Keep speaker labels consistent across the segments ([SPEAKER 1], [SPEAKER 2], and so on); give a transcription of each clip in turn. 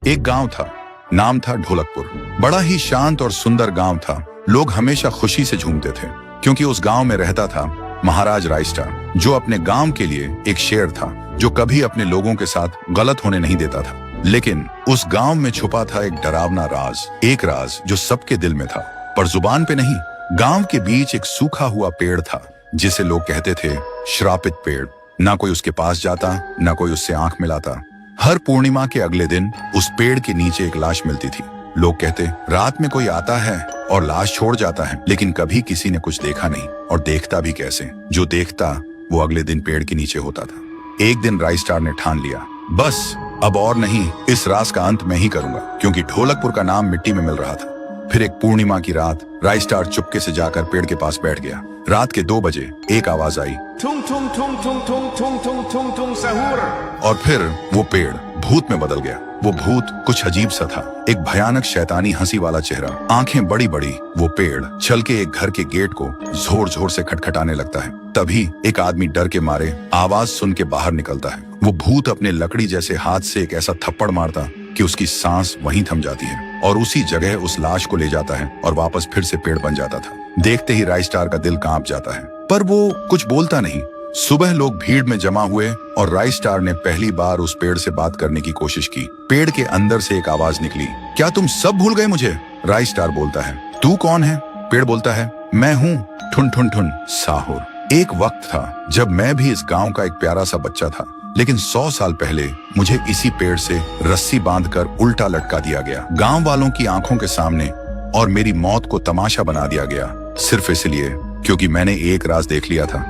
[SPEAKER 1] एक गांव था, नाम था ढोलकपुर। बड़ा ही शांत और सुंदर गांव था। लोग हमेशा खुशी से झूमते थे क्योंकि उस गांव में रहता था महाराज रायस्टार, जो अपने गांव के लिए एक शेर था, जो कभी अपने लोगों के साथ गलत होने नहीं देता था। लेकिन उस गांव में छुपा था एक डरावना राज, एक राज जो सबके दिल में था पर जुबान पे नहीं। गांव के बीच एक सूखा हुआ पेड़ था जिसे लोग कहते थे श्रापित पेड़। ना कोई उसके पास जाता, ना कोई उससे आंख मिलाता। हर पूर्णिमा के अगले दिन उस पेड़ के नीचे एक लाश मिलती थी। लोग कहते रात में कोई आता है और लाश छोड़ जाता है, लेकिन कभी किसी ने कुछ देखा नहीं, और देखता भी कैसे। जो देखता वो अगले दिन पेड़ के नीचे होता था। एक दिन रायस्टार ने ठान लिया, बस अब और नहीं, इस राज का अंत मैं ही करूंगा, क्योंकि ढोलकपुर का नाम मिट्टी में मिल रहा था। फिर एक पूर्णिमा की रात रायस्टार चुपके से जाकर पेड़ के पास बैठ गया। रात के 2 बजे एक आवाज आई,
[SPEAKER 2] थुंग थुंग थुंग थुंग थुंग थुंग थुंग थुंग थुंग सहूर।
[SPEAKER 1] और फिर वो पेड़ भूत में बदल गया। वो भूत कुछ अजीब सा था, एक भयानक शैतानी हंसी वाला चेहरा, आंखें बड़ी बड़ी। वो पेड़ चल के एक घर के गेट को जोर जोर से खटखटाने लगता है। तभी एक आदमी डर के मारे आवाज सुन के बाहर निकलता है। वो भूत अपने लकड़ी जैसे हाथ से एक ऐसा थप्पड़ मारता कि उसकी सांस वहीं थम जाती है, और उसी जगह उस लाश को ले जाता है और वापस फिर से पेड़ बन जाता था। देखते ही रायस्टार का दिल कांप जाता है, पर वो कुछ बोलता नहीं। सुबह लोग भीड़ में जमा हुए और रायस्टार ने पहली बार उस पेड़ से बात करने की कोशिश की। पेड़ के अंदर से एक आवाज निकली, क्या तुम सब भूल गए मुझे? रायस्टार बोलता है, तू कौन है? पेड़ बोलता है, मैं हूँ ठुन ठुन ठुन साहुर। एक वक्त था जब मैं भी इस गांव का एक प्यारा सा बच्चा था, लेकिन 100 साल पहले मुझे इसी पेड़ से रस्सी बांधकर उल्टा लटका दिया गया, गांव वालों की आंखों के सामने, और मेरी मौत को तमाशा बना दिया गया, सिर्फ इसलिए क्योंकि मैंने एक राज देख लिया था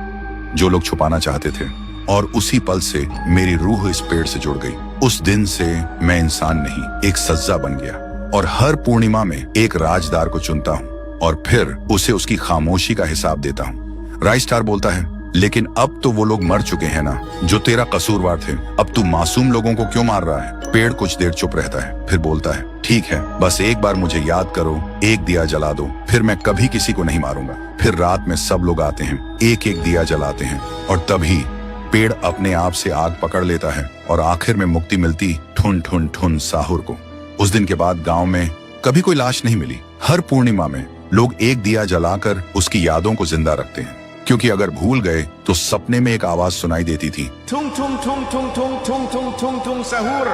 [SPEAKER 1] जो लोग छुपाना चाहते थे। और उसी पल से मेरी रूह इस पेड़ से जुड़ गई। उस दिन से मैं इंसान नहीं, एक सज्जा बन गया, और हर पूर्णिमा में एक राजदार को चुनता हूँ और फिर उसे उसकी खामोशी का हिसाब देता हूँ। रायस्टार बोलता है, लेकिन अब तो वो लोग मर चुके हैं ना, जो तेरा कसूरवार थे। अब तू मासूम लोगों को क्यों मार रहा है? पेड़ कुछ देर चुप रहता है, फिर बोलता है, ठीक है, बस एक बार मुझे याद करो, एक दिया जला दो, फिर मैं कभी किसी को नहीं मारूंगा। फिर रात में सब लोग आते हैं, एक एक दिया जलाते हैं, और तभी पेड़ अपने आप से आग पकड़ लेता है, और आखिर में मुक्ति मिलती ठुन ठुन ठुन साहुर को। उस दिन के बाद गांव में कभी कोई लाश नहीं मिली। हर पूर्णिमा में लोग एक दिया जलाकर उसकी यादों को जिंदा रखते हैं, क्योंकि अगर भूल गए तो सपने में एक आवाज सुनाई देती थी,
[SPEAKER 2] थुंग थुंग थुंग थुंग थुंग थुंग थुंग थुंग थुंग सहूर।